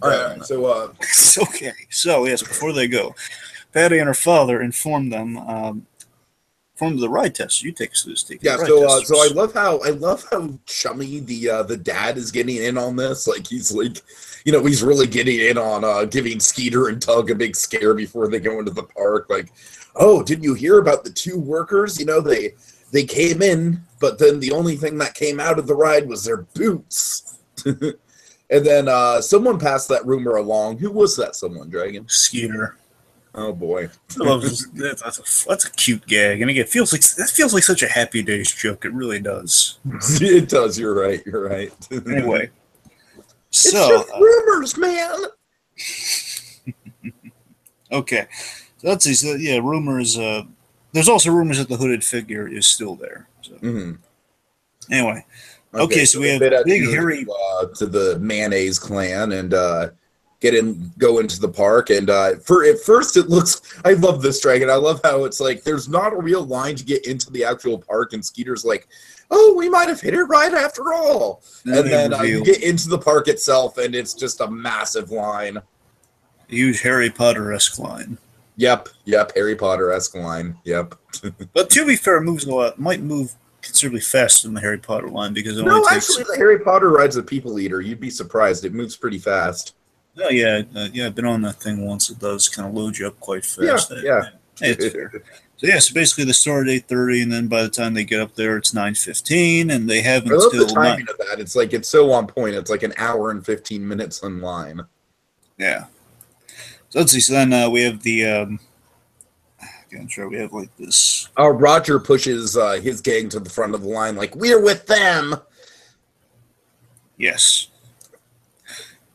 All right, so... It's okay. So, yes, before they go, Patty and her father informed them From the ride test, you take us through this. Yeah, so I love how chummy the dad is getting in on this. Like he's like, he's really getting in on giving Skeeter and Tug a big scare before they go into the park. Like, oh, didn't you hear about the 2 workers? They came in, but then the only thing that came out of the ride was their boots. And then someone passed that rumor along. Who was that someone, Dragon? Skeeter. Oh boy, that's a cute gag, and again, that feels like such a Happy Days joke. It really does. It does. You're right. You're right. Anyway, it's just rumors, man. Okay, so let's see. So yeah, rumors. There's also rumors that the hooded figure is still there. So. Anyway, okay, so we have Big Harry to the Mayonnaise clan and. Go into the park, and at first it looks. I love this, Dragon. I love how it's like there's not a real line to get into the actual park, and Skeeter's like, "Oh, we might have hit it right after all." And then you get into the park itself, and it's just a massive line. A huge Harry Potter-esque line. Yep, Harry Potter-esque line. Yep. But to be fair, it might move considerably faster than the Harry Potter line because it actually, the Harry Potter ride's a people eater. You'd be surprised. It moves pretty fast. Oh yeah, I've been on that thing once. It does kind of load you up quite fast. Yeah. It's fair. So basically they start at 8:30, and then by the time they get up there, it's 9:15, and they have until. I love the timing of that. It's like it's so on point. It's like an hour and 15 minutes in line. Yeah. So let's see. So then we have the. I'm sure we have like this. Roger pushes his gang to the front of the line, like we're with them. Yes.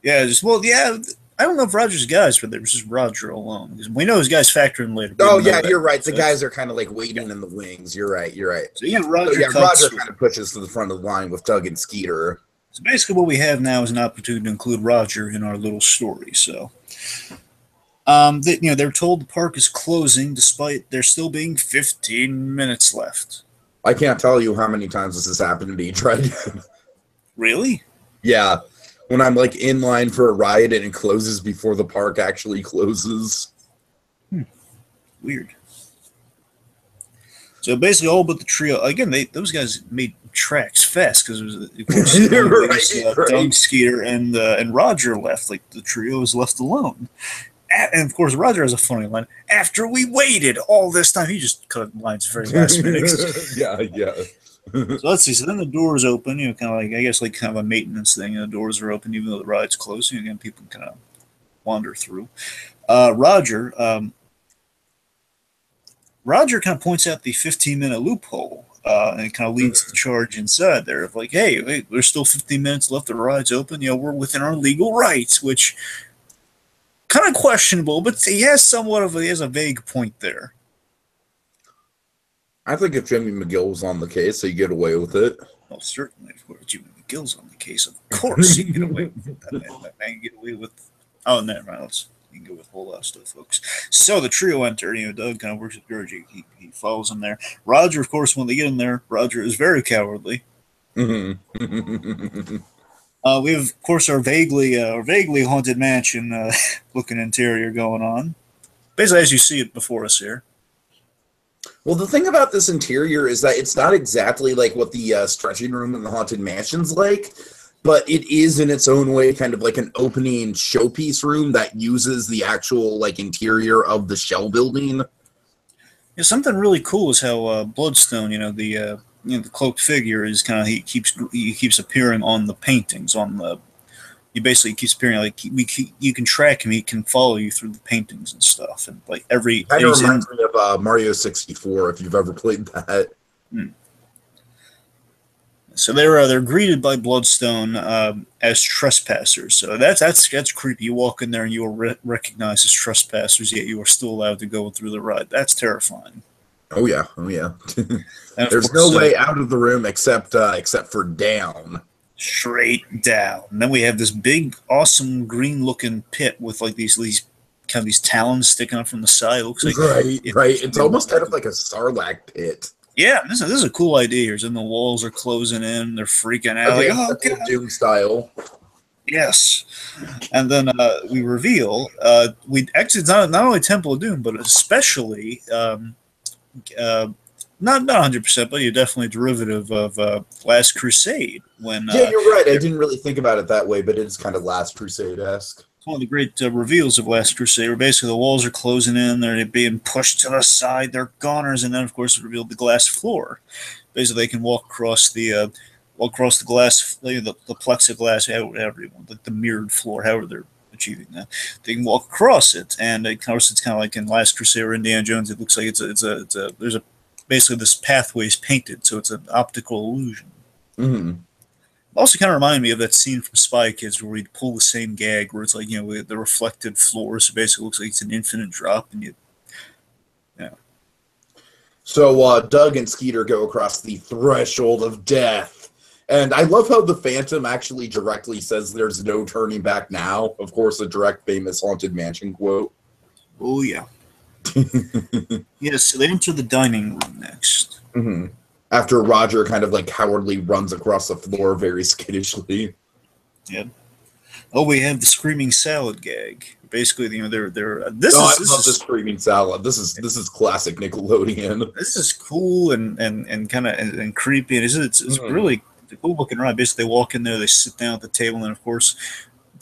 Yeah, I don't know if Roger's guys were there. It was just Roger alone. We know his guys factor in later. Oh, yeah, you're right. The guys are kind of like waiting in the wings. You're right. So, Roger kind of pushes to the front of the line with Tug and Skeeter. So, basically, what we have now is an opportunity to include Roger in our little story. So, they're told the park is closing despite there still being 15 minutes left. I can't tell you how many times this has happened to me. Really? Yeah. When I'm like in line for a ride and it closes before the park actually closes. Weird. So basically, all but the trio again. Those guys made tracks fast because it was Doug, Skeeter, and Roger left. Like the trio was left alone. And of course, Roger has a funny line. After we waited all this time, he just cut lines very last minute. Yeah. So let's see. So then the doors open. Kind of like kind of a maintenance thing. The doors are open even though the ride's closed. Again, people can kind of wander through. Roger kind of points out the 15-minute loophole and kind of leads the charge inside there of like, hey, there's still 15 minutes left. The ride's open. We're within our legal rights, which kind of questionable, but he has a vague point there. I think if Jimmy McGill was on the case, he'd get away with it. Well, certainly. If Jimmy McGill's on the case, of course he can get away with it. That man can get away with... Oh, never mind. You can go with a whole lot of stuff, folks. So the trio enter. Doug kind of works with George. He follows him there. Roger, of course, when they get in there, Roger is very cowardly. We have, of course, our vaguely haunted mansion looking interior going on. Basically, as you see it before us here. Well, the thing about this interior is that it's not exactly like what the stretching room in the Haunted Mansion's like, but it is in its own way kind of like an opening showpiece room that uses the actual like interior of the shell building. Yeah, something really cool is how Bloodstone, the cloaked figure is kind of he keeps appearing on the paintings He basically keeps appearing like you can track him. He can follow you through the paintings and stuff, and like every. Kind of reminds me of Mario 64 if you've ever played that. So they're greeted by Bloodstone as trespassers. So that's creepy. You walk in there and you are recognized as trespassers, yet you are still allowed to go through the ride. That's terrifying. Oh yeah. There's no way out of the room except for down. Straight down. And then we have this big, awesome green-looking pit with like these talons sticking out from the side. It looks like right. It's almost kind of like a Sarlacc pit. Yeah, this is a cool idea here. And the walls are closing in. They're freaking out. God. Doom style. Yes. And then we reveal it's not only Temple of Doom, but especially Not 100%, but you're definitely a derivative of Last Crusade. When Yeah, you're right. I didn't really think about it that way, but it is kind of Last Crusade-esque. one of the great reveals of Last Crusade, where basically the walls are closing in, they're being pushed to the side, they're goners, and then of course it revealed the glass floor. Basically, they can walk across the glass, the plexiglass, however you want, like the mirrored floor, however they're achieving that. They can walk across it, and of course it's kind of like in Last Crusade or Indiana Jones. It looks like there's a basically this pathway is painted, so it's an optical illusion. Mm-hmm. Also kind of reminded me of that scene from Spy Kids where we pull the same gag where it's like, the reflected floor, so basically it looks like it's an infinite drop, and yeah. So Doug and Skeeter go across the threshold of death. And I love how the Phantom actually directly says there's no turning back now. Of course, a direct famous Haunted Mansion quote. Oh, yeah. Yes, so they enter the dining room next. Mm-hmm. After Roger kind of like cowardly runs across the floor very skittishly. Yep. Oh, we have the screaming salad gag. Basically, I love the screaming salad. This is classic Nickelodeon. This is cool and kind of and creepy. And it's really a cool looking ride. Basically, they walk in there, they sit down at the table, and of course,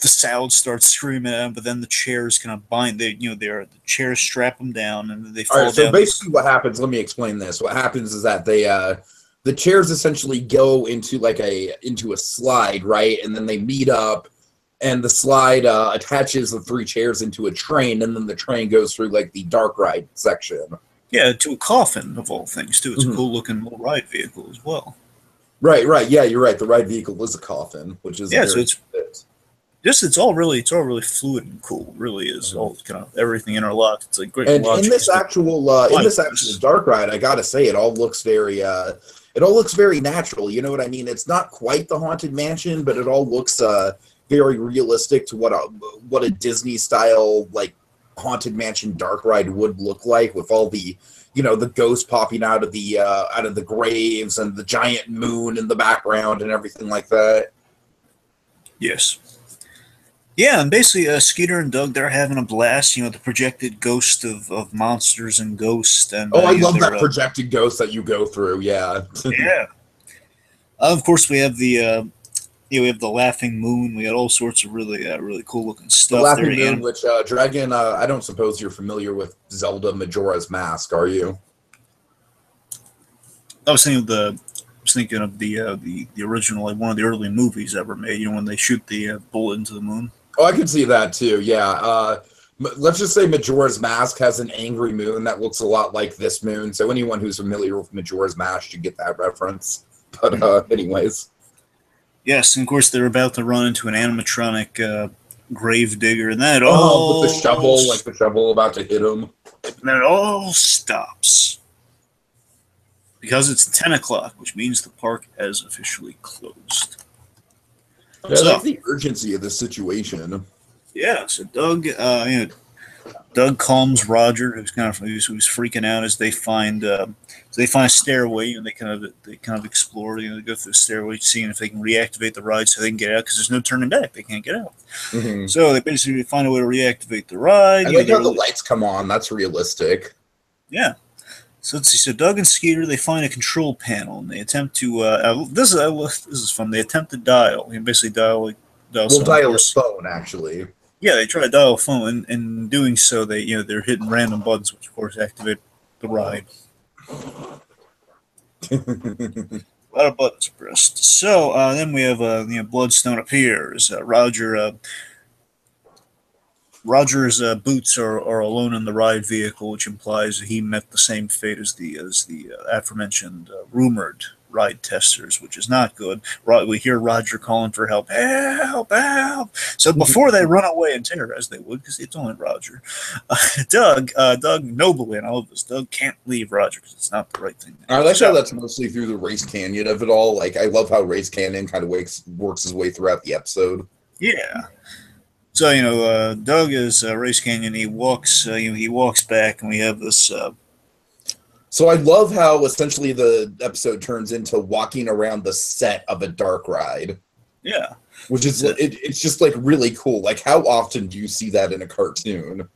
the salad starts screaming at them. But then the chairs kind of bind. The chairs strap them down, and they fall down. So basically, what happens? Let me explain this. What happens is that the chairs essentially go into into a slide, right, and then they meet up. And the slide attaches the three chairs into a train, and then the train goes through like the dark ride section. Yeah, to a coffin of all things too. It's a cool looking little ride vehicle as well. Right. Yeah, you're right. The ride vehicle is a coffin, which is so it's all really fluid and cool. It really is all kind of everything interlocked. It's like great. And in this actual dark ride, I gotta say, it all looks very natural. You know what I mean? It's not quite the Haunted Mansion, but it all looks very realistic to what a Disney style like Haunted Mansion dark ride would look like, with all the the ghosts popping out of the graves and the giant moon in the background and everything like that. Yes. Yeah, and basically Skeeter and Doug, they're having a blast. The projected ghost of monsters and ghosts. And I love that projected ghost that you go through. Yeah. Yeah. Of course, we have the we have the laughing moon. We got all sorts of really cool looking stuff. The laughing moon, which Dragon, I don't suppose you're familiar with Zelda Majora's Mask, are you? I was thinking of the original, like one of the early movies ever made. When they shoot the bullet into the moon. Oh, I can see that too. Yeah. Let's just say Majora's Mask has an angry moon that looks a lot like this moon. So anyone who's familiar with Majora's Mask should get that reference. But anyways. Yes, and of course they're about to run into an animatronic grave digger, and then with the shovel, like the shovel about to hit him. And then it all stops. Because it's 10 o'clock, which means the park has officially closed. Yeah, so, that's the urgency of the situation. Yeah, so Doug calms Roger, who's freaking out as they find a stairway, and they kind of explore. They go through the stairway, seeing if they can reactivate the ride so they can get out, because there's no turning back. They can't get out. Mm-hmm. So they basically find a way to reactivate the ride. I like how the lights come on. That's realistic. Yeah. So let's see. So Doug and Skeeter, they find a control panel, and they attempt to. This is fun. They attempt to dial. You basically dial a phone, actually. Yeah, they try to dial a phone, and in doing so, they're hitting random buttons, which of course activate the ride. A lot of buttons pressed. So then we have Bloodstone appears. Roger's boots are alone in the ride vehicle, which implies that he met the same fate as the aforementioned rumored ride testers, which is not good. We hear Roger calling for help, help. So before they run away in terror, as they would, because it's only Roger, Doug nobly, and all of this, Doug can't leave Roger because it's not the right thing. I like how that's mostly through the Race Canyon of it all. Like, I love how Race Canyon kind of works his way throughout the episode. Yeah. So Doug is Race Canyon. He walks back, and we have this. So I love how essentially the episode turns into walking around the set of a dark ride. Yeah, which is it's just like really cool. Like, how often do you see that in a cartoon?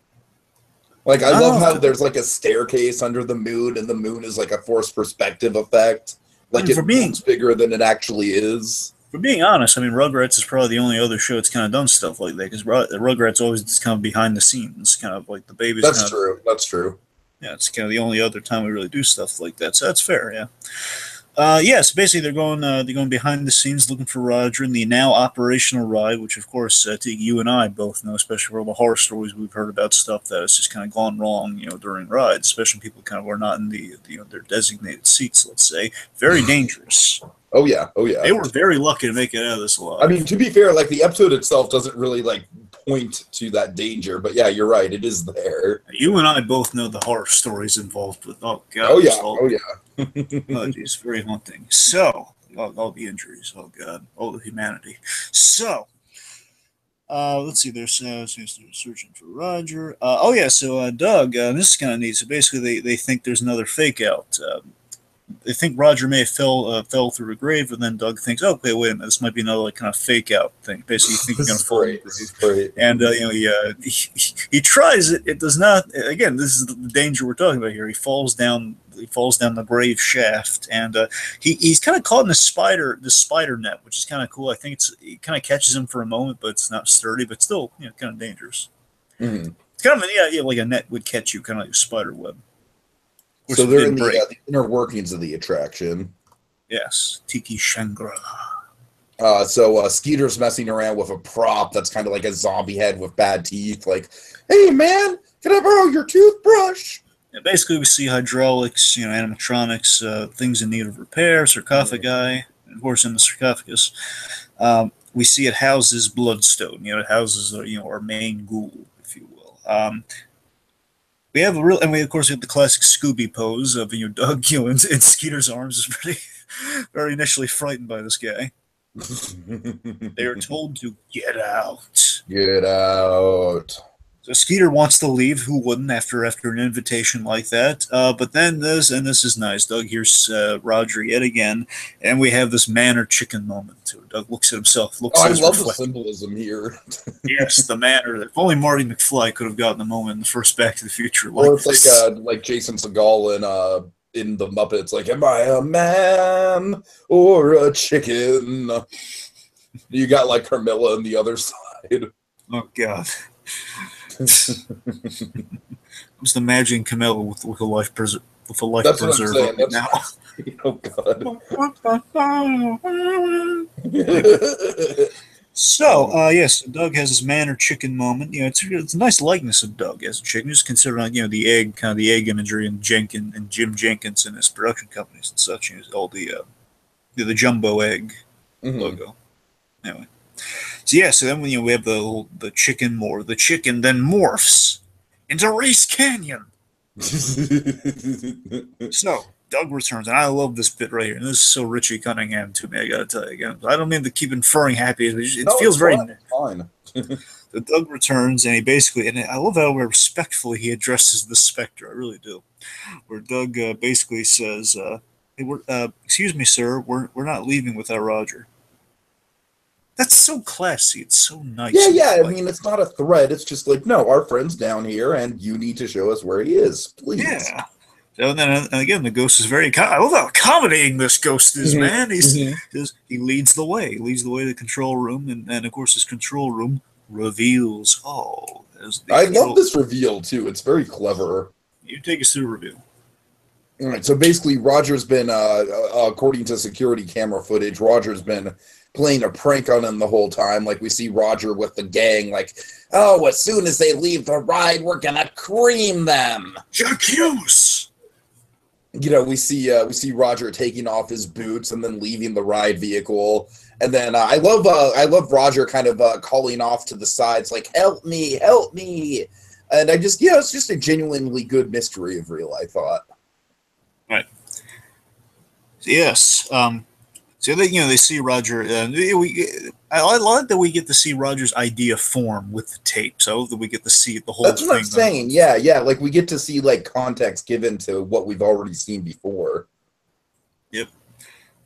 Like, I love how Oh, there's like a staircase under the moon, and the moon is like a forced perspective effect. Like, and it looks bigger than it actually is. for being honest, I mean, Rugrats is probably the only other show that's kind of done stuff like that because Rugrats always just kind of behind the scenes, kind of like the babies. That's Kind of, true. That's true. yeah, it's kind of the only other time we really do stuff like that. So that's fair, yeah. Yeah, so basically they're going behind the scenes looking for Roger in the now operational ride, which of course you and I both know, especially for all the horror stories we've heard about stuff that has just kind of gone wrong, during rides, especially people kind of are not in their designated seats. Let's say very dangerous. Oh yeah, oh yeah. They were very lucky to make it out of this alive. I mean, to be fair, like the episode itself doesn't really like point to that danger, but yeah, you're right, it is there. You and I both know the horror stories involved with. Oh god. Oh yeah. Oh yeah. Oh geez, very haunting. So all the injuries. Oh god, all the humanity. So. Let's see. They're searching for Roger. Oh yeah. So Doug. This is kind of neat. So basically, they think there's another fake out. They think Roger may have fell through a grave, and then Doug thinks, "Oh, okay, wait a minute. This might be another like kind of fake out thing." Basically, you think he's going to fall in the grave, and he tries it. It does not. Again, this is the danger we're talking about here. He falls down. He falls down the grave shaft, and he's kind of caught in this spider net, which is kind of cool. I think it kind of catches him for a moment, but it's not sturdy, but still, kind of dangerous. Mm-hmm. It's kind of like a net would catch you, kind of like a spider web. So they're in the inner workings of the attraction. Yes, Tiki Shangri-La. So Skeeter's messing around with a prop that's kind of like a zombie head with bad teeth. Like, hey man, can I borrow your toothbrush? Yeah, basically, we see hydraulics, animatronics, things in need of repair, sarcophagi, and of course in the sarcophagus. We see it houses Bloodstone. It houses our main ghoul, if you will. We have we of course have the classic Scooby pose of Doug in Skeeter's arms is pretty very initially frightened by this guy. They are told to get out. Get out. So Skeeter wants to leave. Who wouldn't after an invitation like that? But then this is nice. Doug hears Roger yet again, and we have this man or chicken moment too. Doug looks at himself. I love the symbolism here. Yes, the man. If only Marty McFly could have gotten the moment in the first Back to the Future. Or it's like Jason Segel in the Muppets. Like, am I a man or a chicken? You got like Carmilla on the other side. Oh God. I'm just imagining Camilla with a life preserver. That's what I'm saying. Now. Oh God. So yes, Doug has his man or chicken moment. It's a nice likeness of Doug as a chicken. Just considering the egg imagery and Jim Jenkins and his production companies and such. All the jumbo egg logo. Anyway. So yeah, so then we have the chicken the chicken then morphs into Reese Canyon. So Doug returns, and I love this bit right here. And this is so Richie Cunningham to me. I gotta tell you again. I don't mean to keep inferring happy. It feels very fine. The Doug returns, and he basically, and I love how respectfully he addresses the Spectre. I really do. Where Doug basically says, "Hey, excuse me, sir. We're not leaving without Roger." That's so classy. It's so nice. Yeah. I mean, it's not a threat. It's just like, no, our friend's down here, and you need to show us where he is, please. Yeah. So then again, the ghost is very. I love how accommodating this ghost is, man. He leads the way. He leads the way to the control room, and of course, this control room reveals. Oh, I love this reveal too. It's very clever. You take us through the reveal. All right. So basically, Roger's been, according to security camera footage, Roger's been playing a prank on him the whole time. Like, we see Roger with the gang, like, oh, as soon as they leave the ride, we're gonna cream them. Jacques! We see Roger taking off his boots and then leaving the ride vehicle. And then I love Roger kind of calling off to the sides, like, help me. And it's just a genuinely good mystery of real, I thought. Right. Yes. So they see Roger. I like that we get to see Roger's idea form with the tape, so that we get to see the whole. That's what I'm saying. Yeah. Like we get to see like context given to what we've already seen before. Yep.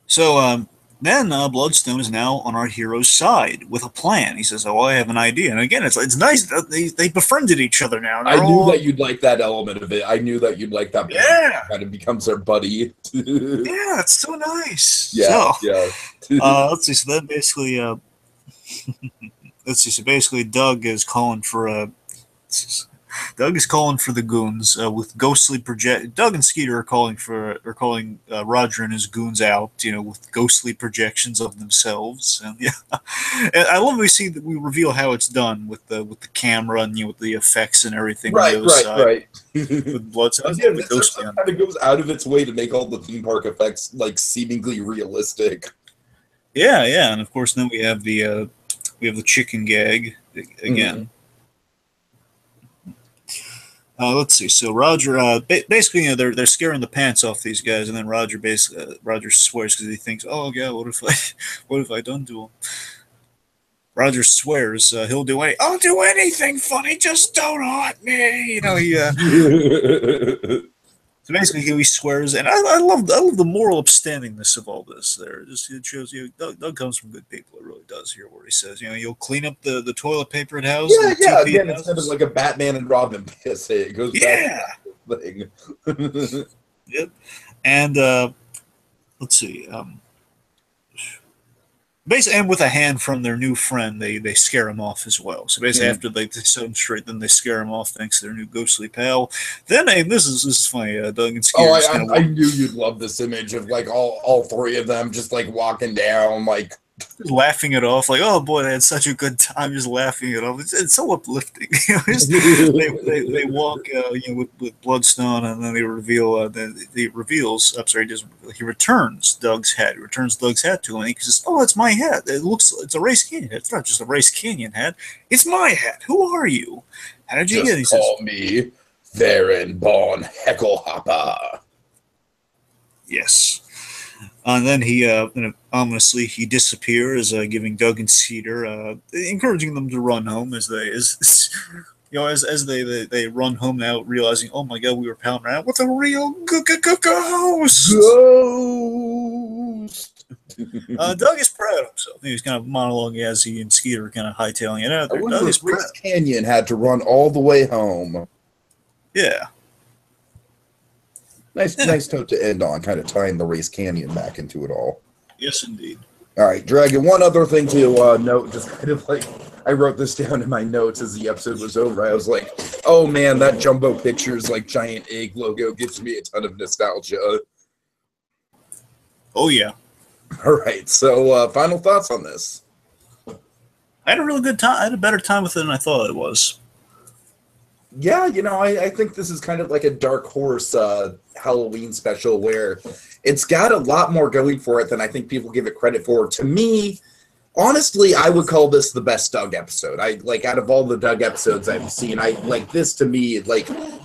So Then Bloodstone is now on our hero's side with a plan. He says, "Oh, I have an idea." And again, it's nice that they befriended each other now. I knew that you'd like that element of it. I knew that you'd like that. Yeah, kind of becomes their buddy. yeah, it's so nice. Yeah, so, yeah. let's see. So then basically, let's see. So basically, Doug is calling for the goons with ghostly project. Doug and Skeeter are calling Roger and his goons out, with ghostly projections of themselves. And yeah, and I love we see that we reveal how it's done with the camera and with the effects and everything. Right. With blood. So again, this kind of goes out of its way to make all the theme park effects like seemingly realistic. Yeah, and of course then we have the chicken gag again. Mm-hmm. Let's see. So Roger, basically, they're scaring the pants off these guys, and then Roger Roger swears because he thinks, "Oh yeah, what if I don't do him?" Roger swears he'll do I'll do anything funny, just don't haunt me. So basically, he swears, and I love the moral upstandingness of all this. There, it shows Doug comes from good people. It really does. Here, where he says, you'll clean up the toilet paper at house. Yeah. Again, instead of like a Batman and Robin PSA, it goes back to the thing. Yep. And let's see. Basically, and with a hand from their new friend, they scare him off as well. So basically, after they set him straight, then they scare him off thanks to their new ghostly pal. Then, this is funny. Doug and Skeeter. I knew you'd love this image of like all three of them just like walking down, like laughing it off, like, oh boy, they had such a good time, just laughing it off. It's so uplifting. They walk, with Bloodstone, and then they reveal. He returns Doug's hat. He returns Doug's hat to him, and he says, "Oh, it's my hat. It's a Race Canyon hat. It's not just a Race Canyon hat. It's my hat. Who are you? How did you get?" He says, "Call me Theron Born Hecklehopper." Yes. And then he, ominously, he disappears, giving Doug and Skeeter, encouraging them to run home as they run home now, realizing, oh my God, we were pounding around with a real ghost. Doug is proud of himself. He was kind of monologuing as he and Skeeter were kind of hightailing it out there. Doug is proud. Race Canyon had to run all the way home. Yeah. Nice note to end on, kind of tying the Race Canyon back into it all. Yes, indeed. All right, Dragon, one other thing to note, just kind of like, I wrote this down in my notes as the episode was over. I was like, oh man, that Jumbo Pictures, like, giant egg logo gives me a ton of nostalgia. Oh, yeah. All right, so final thoughts on this? I had a really good time. I had a better time with it than I thought it was. Yeah, I think this is kind of like a Dark Horse Halloween special where it's got a lot more going for it than I think people give it credit for. To me, honestly, I would call this the best Doug episode. Out of all the Doug episodes I've seen, this to me,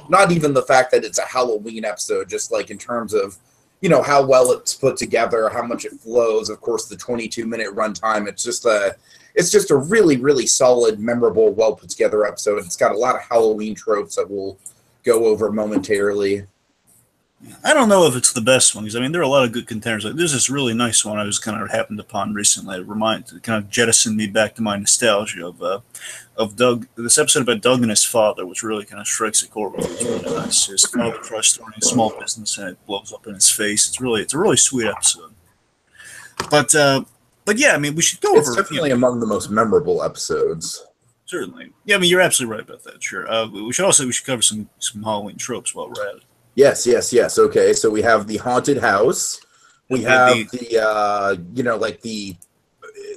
not even the fact that it's a Halloween episode, just in terms of, how well it's put together, how much it flows, of course, the 22-minute runtime. It's just a really, really solid, memorable, well-put-together episode. It's got a lot of Halloween tropes that we'll go over momentarily. I don't know if it's the best one, because, there are a lot of good contenders. There's this really nice one I was kind of happened upon recently. It kind of jettisoned me back to my nostalgia of Doug. This episode about Doug and his father, which really kind of strikes a chord with it. It's really nice. His father tries starting a small business, and it blows up in his face. It's a really sweet episode. But yeah, we should go over. It's definitely among the most memorable episodes. Certainly. Yeah, you're absolutely right about that. Sure. We should cover some Halloween tropes while we're at it. Yes. Okay, so we have the haunted house. We have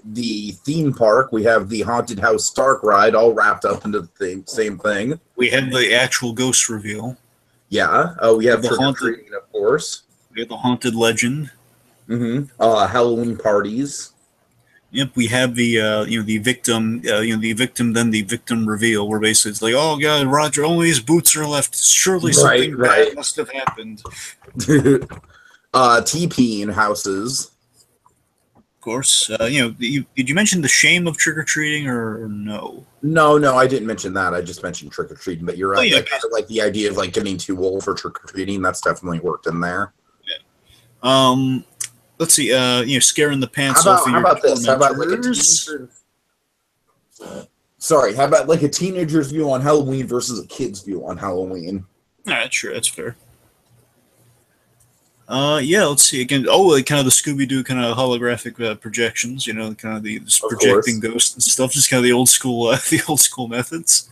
the theme park. We have the haunted house Stark ride, all wrapped up into the same thing. We have the actual ghost reveal. Yeah. We have trick or treating, of course. We have the haunted legend. Mm-hmm. Halloween parties. Yep, we have the victim, then the victim reveal, where basically it's like, oh God, Roger, only his boots are left. Surely something bad must have happened. TPing houses. Of course, did you mention the shame of trick or treating or no? No, I didn't mention that. I just mentioned trick or treating. But you're right. Kind of like the idea of getting too old for trick or treating. That's definitely worked in there. Yeah. let's see. Scaring the pants How off of your about this? How about like a tormentors. teenager? Sorry, how about like a teenager's view on Halloween versus a kid's view on Halloween? Sure, that's fair. Yeah, let's see again. Oh, like kind of the Scooby-Doo kind of holographic projections. Kind of the projecting ghosts and stuff. Just kind of the old school methods.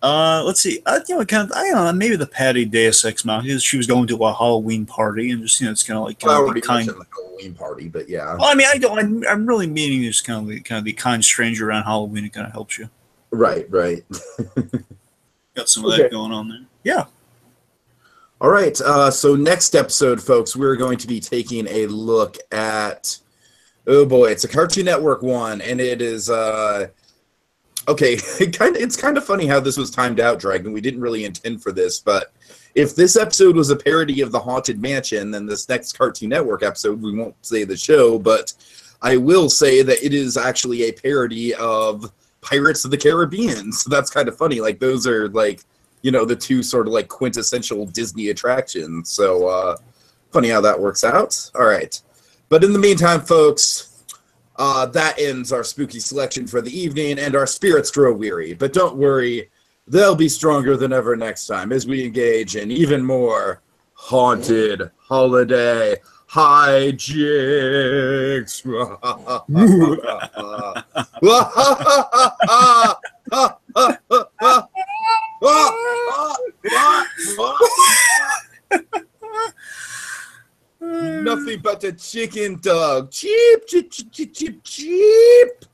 Let's see. I don't know, maybe the Patty Deus Ex Machina. She was going to a Halloween party, and just it's kind of like I already mentioned the Halloween party, but yeah. Well, I mean, I don't. I'm really meaning just kind of the kind stranger around Halloween. It kind of helps you. Right. Got some of that going on there. Yeah. All right. So next episode, folks, we're going to be taking a look at. Oh boy, it's a Cartoon Network one, and it is. Okay, it's kind of funny how this was timed out, Dragon. We didn't really intend for this, but if this episode was a parody of the Haunted Mansion, then this next Cartoon Network episode, we won't say the show, but I will say that it is actually a parody of Pirates of the Caribbean. So that's kind of funny. Like, those are, like, the two sort of, like, quintessential Disney attractions. So, funny how that works out. All right. But in the meantime, folks... that ends our spooky selection for the evening, and our spirits grow weary. But don't worry, they'll be stronger than ever next time as we engage in even more haunted holiday hijinks. Nothing but a chicken dog. Cheep, cheep, cheep, cheep, cheep.